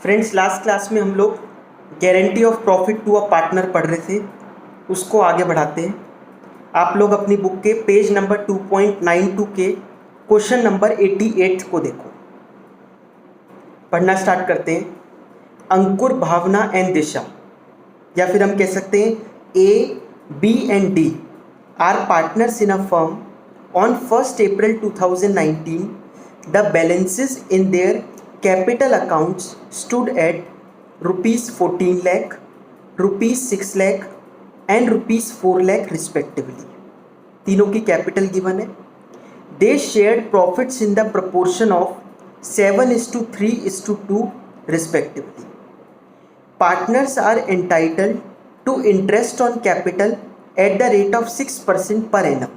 Friends, last class में हम लोग guarantee of profit to a partner पढ़ रहे थे, उसको आगे बढ़ाते हैं। आप लोग अपनी बुक के पेज नंबर 2.92 के क्वेश्चन नंबर 88 को देखो। पढ़ना स्टार्ट करते हैं। अंकुर, भावना एंड दिशा, या फिर हम कह सकते हैं A, B and D are partners in a firm on 1st April 2019. The balances in their capital accounts stood at rupees 14 lakh, rupees 6 lakh and rupees 4 lakh respectively. तीनों की कैपिटल गिवन है। They shared profits in the proportion of 7:3:2 respectively. Partners are entitled to interest on capital at the rate of 6% per annum.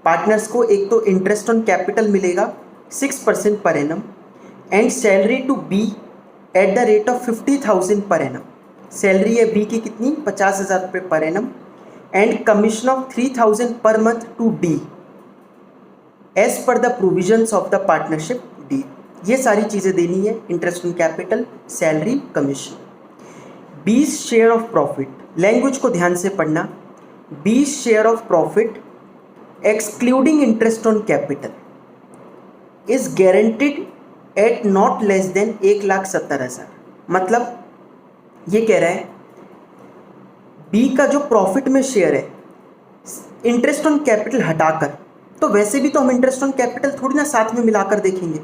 Partners को एक तो interest on capital मिलेगा 6% per annum, and salary to be at the rate of 50,000 per annum. Salary है B की कितनी, 50,000 रुपये पर annum, and commission of 3,000 per month to D as per the provisions of the partnership deed. ये सारी चीज़ें देनी है, interest on capital, salary, commission. 20 share of profit, language को ध्यान से पढ़ना। 20 share of profit excluding interest on capital is guaranteed at not less than 1,70,000। मतलब ये कह रहा है बी का जो प्रॉफिट में शेयर है इंटरेस्ट ऑन कैपिटल हटाकर, तो वैसे भी तो हम इंटरेस्ट ऑन कैपिटल थोड़ी ना साथ में मिलाकर देखेंगे।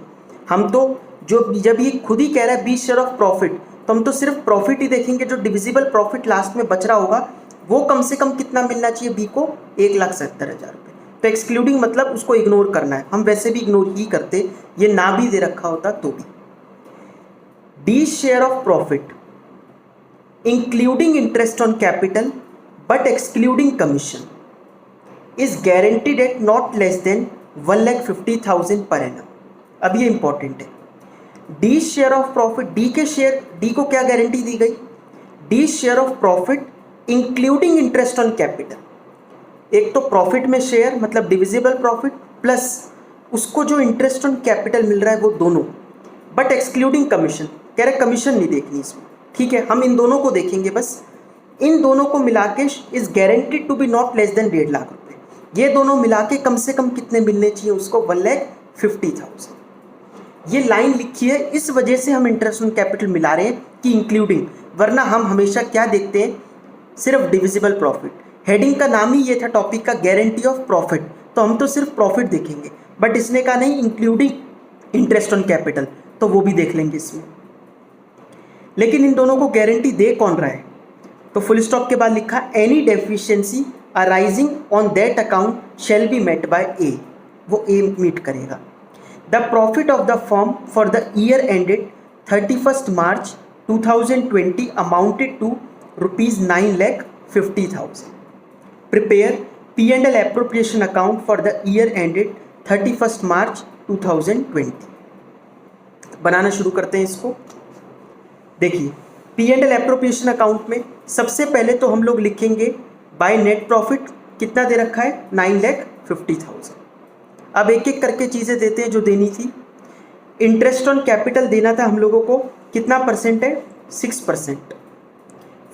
हम तो जब ये खुद ही कह रहा है 20 शेयर ऑफ प्रॉफिट, तो हम तो सिर्फ प्रॉफिट ही देखेंगे। जो डिविजिबल प्रॉफिट लास्ट में बच रहा होगा वो कम से कम कितना मिलना चाहिए बी को, 1,70,000 रुपये। तो एक्सक्लूडिंग मतलब उसको इग्नोर करना है, हम वैसे भी इग्नोर ही करते, ये ना भी दे रखा होता तो भी। D share of profit including interest on capital but excluding commission is guaranteed at not less than 1,50,000 per annum. अब ये इंपॉर्टेंट है। D share of profit, D को क्या गारंटी दी गई, D share of profit including interest on capital. एक तो profit में शेयर मतलब डिविजिबल प्रॉफिट, प्लस उसको जो इंटरेस्ट ऑन कैपिटल मिल रहा है वो दोनों, बट एक्सक्लूडिंग कमीशन। कह रहे कमीशन नहीं देखनी इसमें, ठीक है, हम इन दोनों को देखेंगे बस। इन दोनों को मिला के is guaranteed to be not less than 1.5 lakh रुपये। ये दोनों मिला के कम से कम कितने मिलने चाहिए उसको, 1,50,000। ये लाइन लिखी है इस वजह से हम इंटरेस्ट ऑन कैपिटल मिला रहे हैं कि इंक्लूडिंग, वरना हम हमेशा क्या देखते हैं, सिर्फ डिविजिबल प्रॉफिट। हेडिंग का नाम ही ये था टॉपिक का, गारंटी ऑफ प्रॉफिट, तो हम तो सिर्फ प्रॉफिट देखेंगे, बट इसने कहा नहीं इंक्लूडिंग इंटरेस्ट ऑन कैपिटल, तो वो भी देख लेंगे इसमें। लेकिन इन दोनों को गारंटी दे कौन रहा है, तो फुल स्टॉप के बाद लिखा any deficiency arising on that account shall be met by A, वो ए मीट करेगा। The profit of the firm for the year ended 31st March 2020 amounted to ₹9,50,000। Prepare P&L appropriation account for the year ended 31st March 2020। बनाना शुरू करते हैं इसको। देखिए P&L appropriation account में सबसे पहले तो हम लोग लिखेंगे बाय नेट प्रॉफिट, कितना दे रखा है, 9,50,000। अब एक एक करके चीज़ें देते हैं जो देनी थी। इंटरेस्ट ऑन कैपिटल देना था हम लोगों को, कितना परसेंट है, 6%।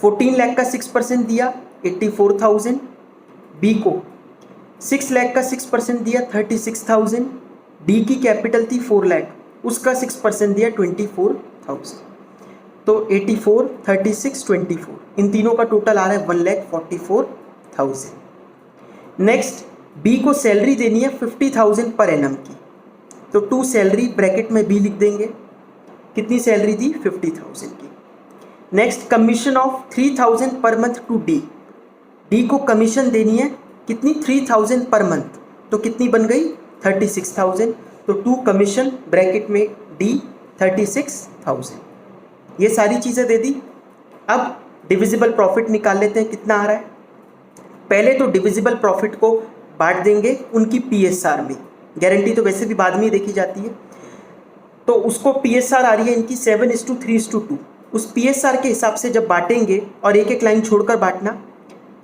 14 लाख का 6% दिया 84,000। बी को 6 लाख का 6% दिया 36,000। डी की कैपिटल थी 4 लाख, उसका 6% दिया 24,000। तो 84, 36, 24, इन तीनों का टोटल आ रहा है 1,44,000। नेक्स्ट बी को सैलरी देनी है 50,000 पर एनम की, तो टू सैलरी ब्रैकेट में बी लिख देंगे। कितनी सैलरी दी, 50,000 की। Next commission of 3,000 per month to D, D को कमीशन देनी है कितनी, 3,000 पर मंथ, तो कितनी बन गई, 36,000। तो टू कमीशन ब्रैकेट में डी 36,000। ये सारी चीज़ें दे दी। अब डिविजिबल प्रॉफिट निकाल लेते हैं, कितना आ रहा है। पहले तो डिविजिबल प्रॉफिट को बांट देंगे उनकी PSR में, गारंटी तो वैसे भी बाद में ही देखी जाती है, तो उसको PSR आ रही है इनकी 7:3:2। उस PSR के हिसाब से जब बांटेंगे, और एक एक लाइन छोड़कर बांटना,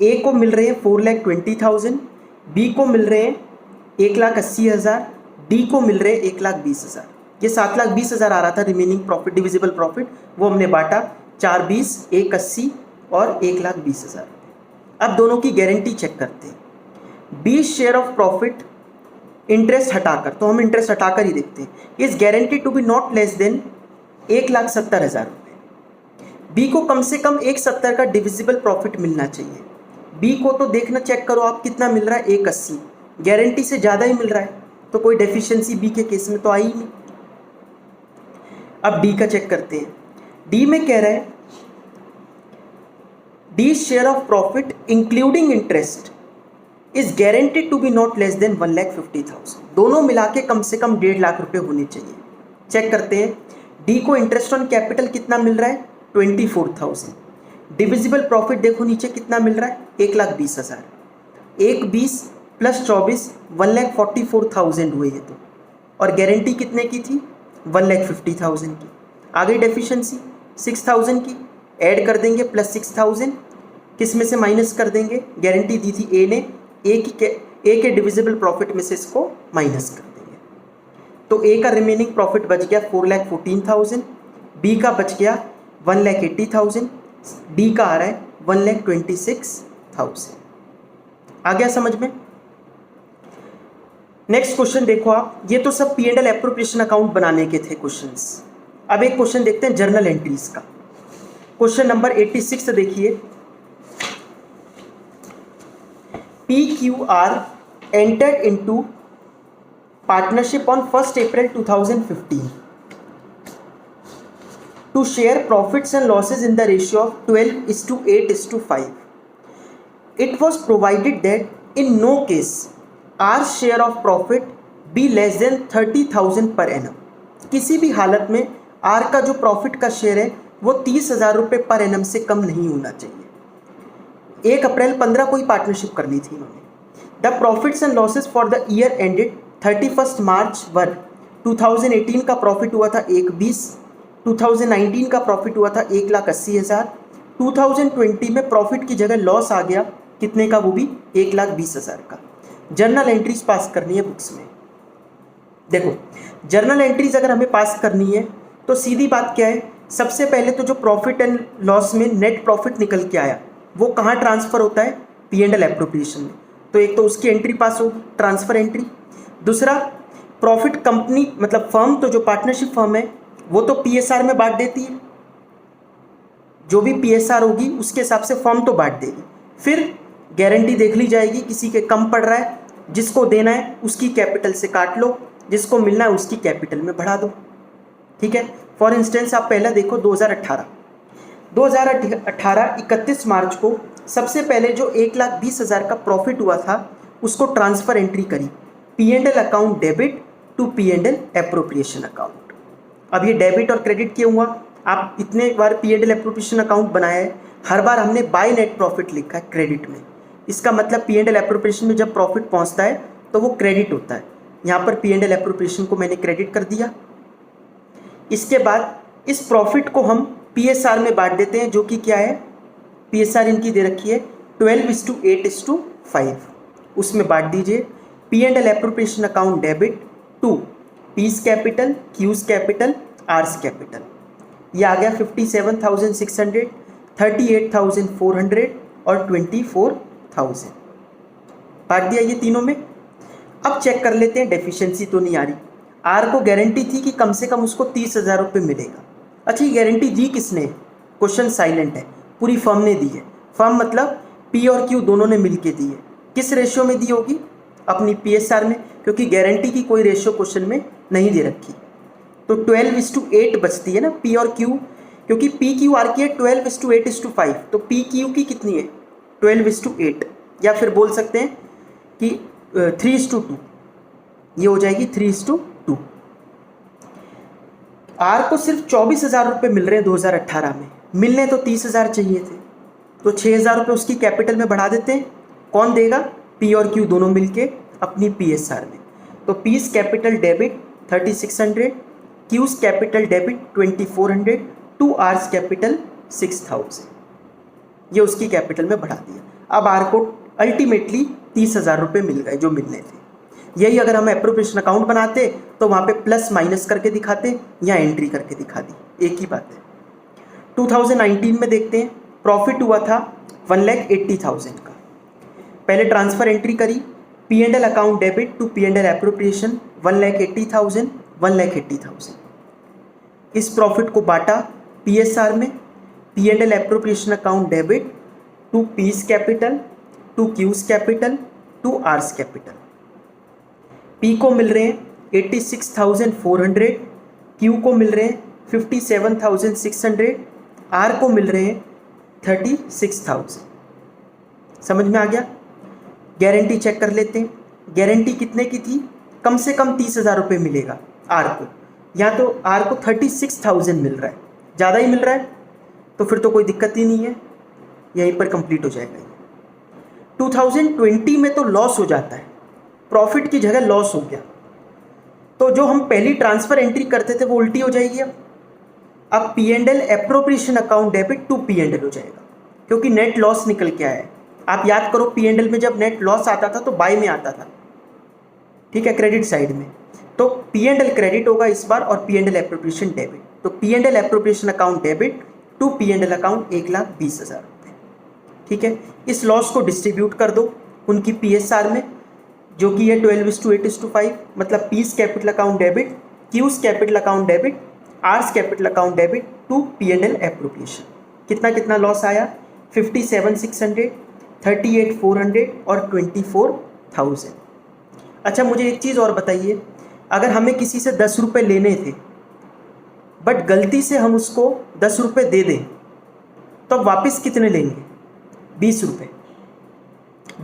ए को मिल रहे हैं 4,20,000, बी को मिल रहे हैं 1,80,000, डी को मिल रहे हैं 1,20,000। ये 7,20,000 आ रहा था रिमेनिंग प्रॉफिट, डिविजिबल प्रॉफिट, वो हमने बांटा 4 20 1 80 और 1,20,000। अब दोनों की गारंटी चेक करते हैं। 20 शेयर ऑफ प्रॉफिट इंटरेस्ट हटाकर, तो हम इंटरेस्ट हटाकर ही देखते हैं, is guarantee to be not less than 1,70,000 रुपये। बी को कम से कम 1,70 का डिविजिबल प्रॉफिट मिलना चाहिए। बी को तो देखना, चेक करो आप कितना मिल रहा है, 180, गारंटी से ज़्यादा ही मिल रहा है, तो कोई डेफिशिएंसी बी के केस में तो आई ही नहीं। अब डी का चेक करते हैं। डी में कह रहा है D share of profit including interest is guaranteed to be not less than 1,50,000। दोनों मिला के कम से कम 1.5 लाख रुपए होने चाहिए। चेक करते हैं, डी को इंटरेस्ट ऑन कैपिटल कितना मिल रहा है, 24,000। डिविजिबल प्रॉफिट देखो नीचे कितना मिल रहा है, 1,20,000। 1,20 प्लस 24 1,44,000 हुए ये तो, और गारंटी कितने की थी, 1,50,000 की। आ गई डेफिशिएंसी 6,000 की, ऐड कर देंगे प्लस 6,000, किस में से माइनस कर देंगे, गारंटी दी थी ए ने, ए के डिविजिबल प्रॉफिट में से इसको माइनस कर देंगे। तो ए का रिमेनिंग प्रॉफिट बच गया 4,14,000, बी का बच गया 1,80,000, डी का आ रहा है 1,26,000। आ गया समझ में। नेक्स्ट क्वेश्चन देखो आप, ये तो सब P&L एप्रोप्रिएशन अकाउंट बनाने के थे क्वेश्चंस। अब एक क्वेश्चन देखते हैं जर्नल एंट्रीज का। क्वेश्चन नंबर 86 देखिए, PQR entered into partnership on 1st April 2015 to share profits and losses in the ratio of 12:8:5. It was provided that in no case our share of profit be less than 30,000 per annum. किसी भी हालत में R का जो profit का share है वो 30,000 रुपये पर एनम से कम नहीं होना चाहिए। 1 अप्रैल 15 को ही पार्टनरशिप कर ली थी इन्होंने। The profits and losses for the year ended 31 मार्च वर 2018 का प्रॉफिट हुआ था 1,20,000, 2019 का प्रॉफिट हुआ था 1,80,000, 2020 में प्रॉफिट की जगह लॉस आ गया कितने का, वो भी 1,20,000 का। जर्नल एंट्रीज पास करनी है बुक्स में। देखो जर्नल एंट्रीज अगर हमें पास करनी है तो सीधी बात क्या है, सबसे पहले तो जो प्रॉफिट एंड लॉस में नेट प्रॉफिट निकल के आया वो कहाँ ट्रांसफ़र होता है, P&L एप्रोप्रिएशन में। तो एक तो उसकी एंट्री पास होगी, ट्रांसफ़र एंट्री। दूसरा प्रॉफिट कंपनी मतलब फर्म, तो जो पार्टनरशिप फर्म है वो तो PSR में बांट देती है, जो भी PSR होगी उसके हिसाब से फर्म तो बांट देगी। फिर गारंटी देख ली जाएगी, किसी के कम पड़ रहा है, जिसको देना है उसकी कैपिटल से काट लो, जिसको मिलना है उसकी कैपिटल में बढ़ा दो। ठीक है, फॉर इंस्टेंस आप पहला देखो 2018 31 मार्च को सबसे पहले जो 1,20,000 का प्रॉफिट हुआ था उसको ट्रांसफ़र एंट्री करी, P&L account debit to P&L appropriation account. अब ये डेबिट और क्रेडिट क्यों हुआ, आप इतने बार P&L एप्रोप्रिएशन अकाउंट बनाया है, हर बार हमने बाय नेट प्रॉफिट लिखा है क्रेडिट में। इसका मतलब P&L एप्रोप्रिएशन में जब प्रॉफिट पहुंचता है तो वो क्रेडिट होता है। यहाँ पर P&L एप्रोप्रिएशन को मैंने क्रेडिट कर दिया। इसके बाद इस प्रॉफिट को हम PSR में बांट देते हैं, जो कि क्या है, PSR इनकी दे रखी है 12:8:5, उसमें बांट दीजिए। P&L appropriation account debit to P's capital, Q's capital, R's capital. ये आ गया 57,600, 38,400 और 24,000। बांट दिया ये तीनों में। अब चेक कर लेते हैं, डेफिशिएंसी तो नहीं आ रही। आर को गारंटी थी कि कम से कम उसको 30,000 रुपये मिलेगा। अच्छा, ये गारंटी दी किसने, क्वेश्चन साइलेंट है, पूरी फर्म ने दी है। फर्म मतलब P और Q दोनों ने मिलके दी है। किस रेशियो में दी होगी, अपनी PSR में, क्योंकि गारंटी की कोई रेशियो क्वेश्चन में नहीं दे रखी। तो 12:8 बचती है ना P और Q, क्योंकि PQR की है 12:8:5, तो PQ की कितनी है 12:8, या फिर बोल सकते हैं कि 3:2, ये हो जाएगी 3:2। आर को सिर्फ 24,000 रुपये मिल रहे हैं 2018 में, मिलने तो 30,000 चाहिए थे, तो 6,000 रुपये उसकी कैपिटल में बढ़ा देते हैं। कौन देगा, P और Q दोनों मिलके अपनी PSR में। तो P's capital debit 3,600, Q's capital debit 2,400 to R's capital 6,000, ये उसकी कैपिटल में बढ़ा दिया। अब आर को अल्टीमेटली 30,000 रुपये मिल गए जो मिलने थे। यही अगर हम एप्रोप्रिएशन अकाउंट बनाते तो वहाँ पे प्लस माइनस करके दिखाते या एंट्री करके दिखा दी, एक ही बात है। 2019 में देखते हैं, प्रॉफिट हुआ था 1,80,000 का। पहले ट्रांसफ़र एंट्री करी, P&L account debit to P&L appropriation 1,80,000, 1,80,000। इस प्रॉफिट को बांटा PSR में, P&L appropriation account debit to P's capital, to Q's capital, to R's capital. P को मिल रहे हैं 86,400, Q को मिल रहे हैं 57,600, R को मिल रहे हैं 36,000। समझ में आ गया? गारंटी चेक कर लेते हैं। गारंटी कितने की थी? कम से कम 30,000 रुपये मिलेगा R को, या तो R को 36,000 मिल रहा है, ज़्यादा ही मिल रहा है तो फिर तो कोई दिक्कत ही नहीं है, यहीं पर कंप्लीट हो जाएगा ये। 2020 में तो लॉस हो जाता है, प्रॉफिट की जगह लॉस हो गया, तो जो हम पहली ट्रांसफ़र एंट्री करते थे वो उल्टी हो जाएगी। अब P&L appropriation account debit to P&L हो जाएगा, क्योंकि नेट लॉस निकल के आया है। आप याद करो, P&L में जब नेट लॉस आता था तो बाय में आता था, ठीक है, क्रेडिट साइड में। तो P&L क्रेडिट होगा इस बार और P&L एप्रोप्रिएशन डेबिट। तो P&L appropriation account debit to P&L account 1,20,000 रुपये, ठीक है। इस लॉस को डिस्ट्रीब्यूट कर दो उनकी PSR में, जो कि है 12:8:5, मतलब P's capital account debit, Q's capital account debit, R's capital account debit to P&L appropriation. कितना कितना लॉस आया? 57,600, 38,400 और 24,000। अच्छा, मुझे एक चीज़ और बताइए, अगर हमें किसी से 10 रुपये लेने थे बट गलती से हम उसको 10 रुपये दे दें, तो अब वापस कितने लेंगे? 20 रुपये।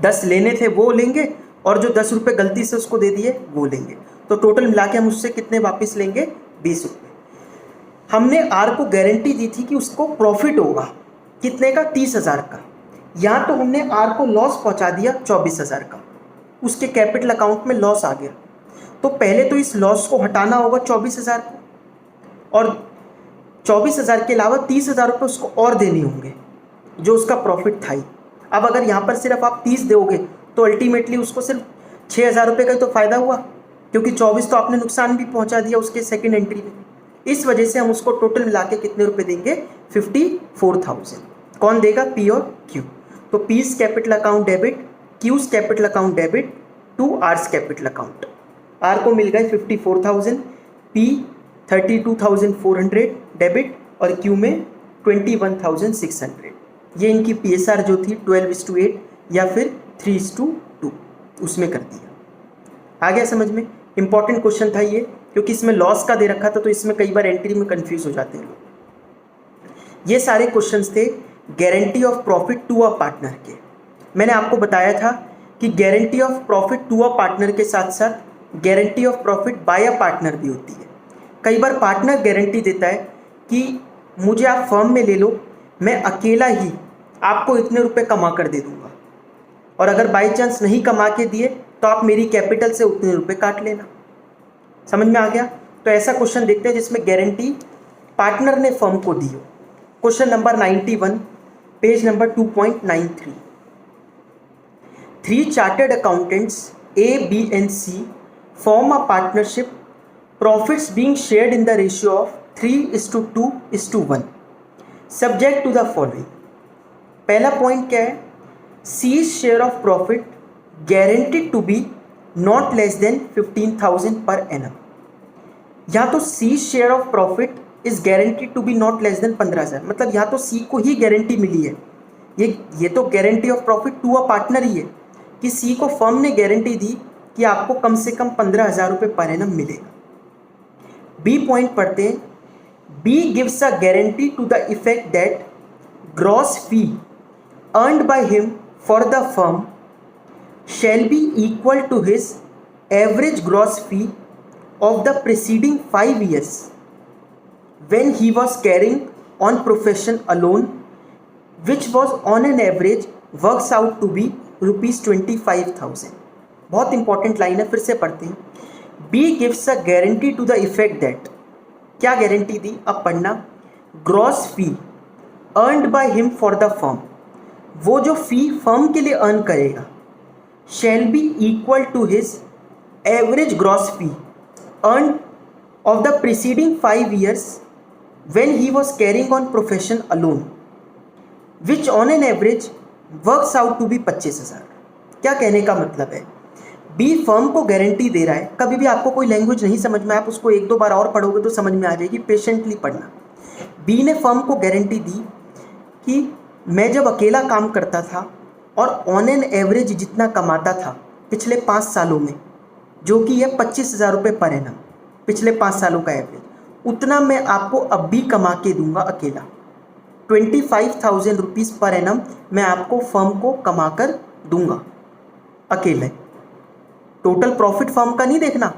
10 लेने थे वो लेंगे और जो 10 रुपये गलती से उसको दे दिए वो लेंगे, तो टोटल मिला के हम उससे कितने वापस लेंगे? 20 रुपये। हमने आर को गारंटी दी थी कि उसको प्रॉफिट होगा, कितने का? 30,000 का। यहाँ तो हमने आर को लॉस पहुँचा दिया 24,000 का, उसके कैपिटल अकाउंट में लॉस आ गया। तो पहले तो इस लॉस को हटाना होगा 24,000 को, और 24,000 के अलावा 30,000 रुपये उसको और देने होंगे जो उसका प्रॉफिट था ही। अब अगर यहाँ पर सिर्फ आप 30 दोगे तो अल्टीमेटली उसको सिर्फ 6,000 रुपये का ही तो फ़ायदा हुआ, क्योंकि 24 तो आपने नुकसान भी पहुँचा दिया उसके सेकेंड एंट्री में। इस वजह से हम उसको टोटल मिला के कितने रुपये देंगे? 54,000। कौन देगा? P और Q। तो P's capital account debit, Q's capital account debit to R's capital account. R को मिल गए 54,000, P 32,400 डेबिट और Q में 21,600। ये इनकी PSR जो थी 12:8 या फिर 3:2 उसमें कर दिया। आ गया समझ में? इंपॉर्टेंट क्वेश्चन था ये, क्योंकि इसमें लॉस का दे रखा था तो इसमें कई बार एंट्री में कंफ्यूज हो जाते हैं लोग। ये सारे क्वेश्चंस थे guarantee of profit to a partner के। मैंने आपको बताया था कि guarantee of profit to a partner के साथ साथ guarantee of profit by a partner भी होती है। कई बार पार्टनर गारंटी देता है कि मुझे आप फर्म में ले लो, मैं अकेला ही आपको इतने रुपए कमा कर दे दूंगा, और अगर बाई चांस नहीं कमा के दिए तो आप मेरी कैपिटल से उतने रुपए काट लेना। समझ में आ गया? तो ऐसा क्वेश्चन देखते हैं जिसमें गारंटी पार्टनर ने फर्म को दी हो। Question number 91, page number 2.93। 3 chartered accountants A, B and C form a partnership, profits being shared in the ratio of 3:2:1 subject to the following। पहला पॉइंट क्या है? C's share of profit guaranteed to be not less than 15,000 per annum। यहाँ तो C's share of profit is guaranteed to be not less than 15,000, मतलब यहाँ तो C को ही guarantee मिली है। ये तो guarantee of profit to a partner ही है कि C को फर्म ने गारंटी दी कि आपको कम से कम 15,000 रुपये पर एनम मिलेगा। B पॉइंट पढ़ते हैं। B gives a guarantee to the effect that gross fee earned by him for the firm shall be equal to his average gross fee of the preceding 5 years when he was carrying on profession alone, which was on an average works out to be ₹25,000। बहुत important line है, फिर से पढ़ते हैं। B gives a guarantee to the effect that, क्या guarantee दी? अब पढ़ना। Gross fee earned by him for the firm, वो जो फी फर्म के लिए अर्न करेगा, shall be equal to his average gross fee earn of the preceding 5 years when he was carrying on profession alone, which on an average works out to be 25,000। क्या कहने का मतलब है, B firm को guarantee दे रहा है। कभी भी आपको कोई लैंग्वेज नहीं समझ में, आप उसको 1-2 बार और पढ़ोगे तो समझ में आ जाएगी, पेशेंटली पढ़ना। बी ने फर्म को गारंटी दी कि मैं जब अकेला काम करता था और ऑन एन एवरेज जितना कमाता था पिछले 5 सालों में, जो कि है 25,000 रुपये पर एनम, पिछले 5 सालों का एवरेज, उतना मैं आपको अब भी कमा के दूंगा अकेला। 25,000 रुपीज़ पर एनम मैं आपको फर्म को कमा कर दूंगा अकेले। टोटल प्रॉफिट फर्म का नहीं देखना,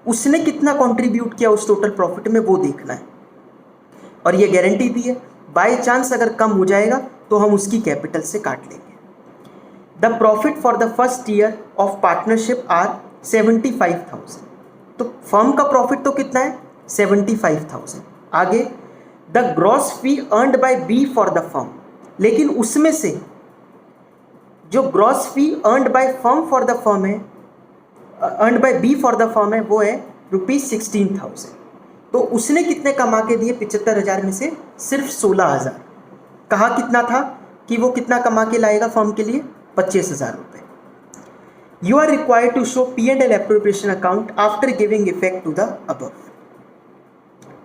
उसने कितना कंट्रीब्यूट किया उस टोटल प्रॉफिट में, वो देखना है। और ये गारंटी दी है, बाय चांस अगर कम हो जाएगा तो हम उसकी कैपिटल से काट लेंगे। The profit for the first year of partnership are 75,000। तो फर्म का प्रॉफिट तो कितना है, 75,000। आगे, the gross fee earned by B for the firm, लेकिन उसमें से जो gross fee earned by firm for the firm है, earned by B for the firm है, वो है ₹16,000। तो उसने कितने कमा के दिए 75,000 में से, सिर्फ 16,000। कहा कितना था कि वो कितना कमा के लाएगा फर्म के लिए, 25,000 रुपये। You are required to show P&L appropriation account after giving effect to the above.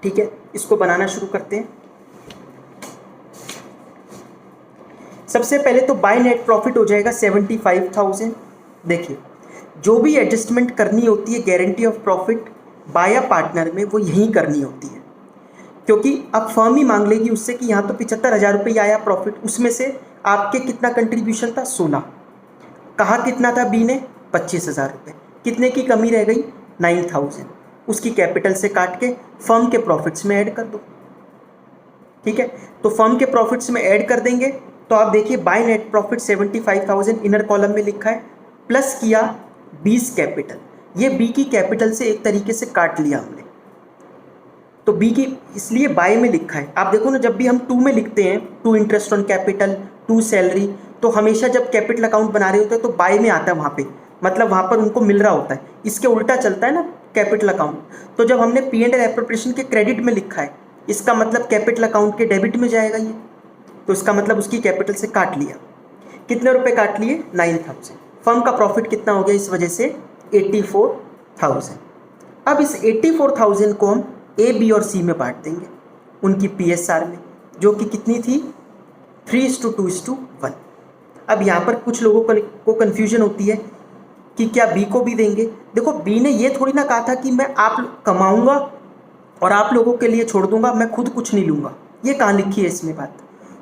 ठीक है, इसको बनाना शुरू करते हैं। सबसे पहले तो बाय नेट प्रॉफिट हो जाएगा 75,000। देखिए, जो भी एडजस्टमेंट करनी होती है guarantee of profit by a partner में, वो यहीं करनी होती है, क्योंकि अब फर्म ही मांग लेगी उससे कि यहाँ तो 75,000 रुपये आया प्रॉफिट, उसमें से आपके कितना कंट्रीब्यूशन था, 16। कहा कितना था बी ने, 25,000 रुपये। कितने की कमी रह गई, 9,000। उसकी कैपिटल से काट के फर्म के प्रॉफिट्स में ऐड कर दो। ठीक है, तो फर्म के प्रॉफिट्स में ऐड कर देंगे तो आप देखिए by net profit 75,000 inner column में लिखा है, प्लस किया 20 कैपिटल। ये बी की कैपिटल से एक तरीके से काट लिया हमने, तो बी की इसलिए बाय में लिखा है। आप देखो ना, जब भी हम 2 में लिखते हैं, 2 इंटरेस्ट ऑन कैपिटल, 2 सैलरी, तो हमेशा जब कैपिटल अकाउंट बना रहे होते हैं तो बाय में आता है वहाँ पे, मतलब वहाँ पर उनको मिल रहा होता है। इसके उल्टा चलता है ना कैपिटल अकाउंट, तो जब हमने P&L एप्रोप्रिएशन के क्रेडिट में लिखा है, इसका मतलब कैपिटल अकाउंट के डेबिट में जाएगा ये, तो इसका मतलब उसकी कैपिटल से काट लिया। कितने रुपए काट लिए, 9,000। फर्म का प्रॉफिट कितना हो गया इस वजह से, 84,000। अब इस 84,000 को हम ए, बी और सी में बांट देंगे उनकी PSR में, जो कि कितनी थी, 3:2:1। अब यहाँ पर कुछ लोगों को कन्फ्यूजन होती है कि क्या बी को भी देंगे। देखो, बी ने ये थोड़ी ना कहा था कि मैं आप कमाऊँगा और आप लोगों के लिए छोड़ दूंगा, मैं खुद कुछ नहीं लूँगा। ये कहाँ लिखी है इसमें बात।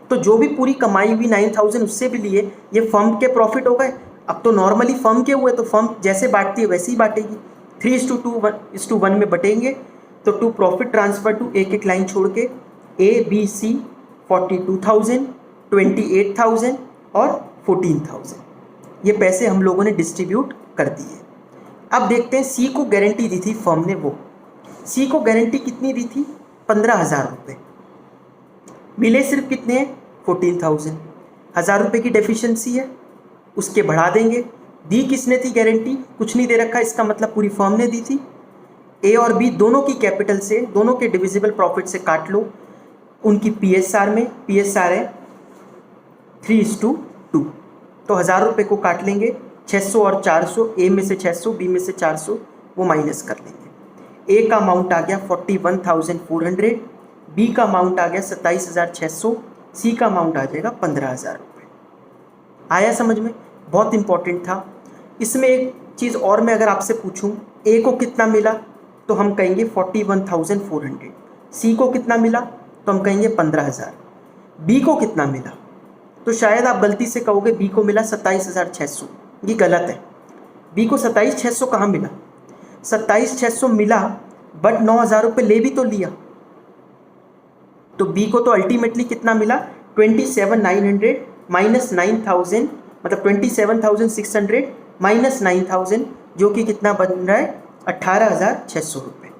तो जो भी पूरी कमाई हुई 9,000 उससे भी लिए, ये फर्म के प्रॉफिट हो गए। अब तो नॉर्मली फर्म के हुए तो फर्म जैसे बांटती है वैसे ही बांटेगी, 3:1 में बटेंगे। तो टू प्रॉफिट ट्रांसफर टू, एक एक लाइन छोड़ के, ए बी सी 42,000, 28,000 और 14,000, ये पैसे हम लोगों ने डिस्ट्रीब्यूट कर दिए। अब देखते हैं सी को गारंटी दी थी फर्म ने, वो सी को गारंटी कितनी दी थी, 15,000 रुपये। मिले सिर्फ कितने हैं, 14,000। 1,000 रुपये की डेफिशिएंसी है, उसके बढ़ा देंगे। दी किसने थी गारंटी, कुछ नहीं दे रखा, इसका मतलब पूरी फर्म ने दी थी। ए और बी दोनों की कैपिटल से, दोनों के डिविजिबल प्रॉफिट से काट लो उनकी PSR में। PSR है 3:2, तो 1,000 रुपये को काट लेंगे, 600 और 400, ए में से 600, बी में से 400, वो माइनस कर लेंगे। ए का अमाउंट आ गया 41,400, बी का अमाउंट आ गया 27,600, सी का अमाउंट आ जाएगा 15,000 रुपये। आया समझ में, बहुत इंपॉर्टेंट था। इसमें एक चीज़ और मैं अगर आपसे पूछूं, ए को कितना मिला तो हम कहेंगे 41,400, सी को कितना मिला तो हम कहेंगे 15,000, बी को कितना मिला तो शायद आप गलती से कहोगे बी को मिला 27,600। ये गलत है, बी को 27,600 कहाँ मिला, 27,600 मिला बट 9,000 रुपये ले भी तो लिया, तो बी को तो अल्टीमेटली कितना मिला, 27,900 माइनस 9,000, मतलब 27,600 माइनस 9,000, जो कि कितना बन रहा है, 18,600 रुपये।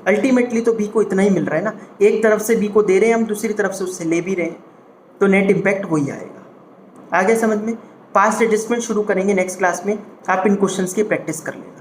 अल्टीमेटली तो बी को इतना ही मिल रहा है ना, एक तरफ से बी को दे रहे हैं हम, दूसरी तरफ से उससे ले भी रहे हैं, तो नेट इम्पैक्ट वही आएगा। आगे समझ में। पास्ट एडजस्टमेंट शुरू करेंगे नेक्स्ट क्लास में, आप इन क्वेश्चंस की प्रैक्टिस कर लें।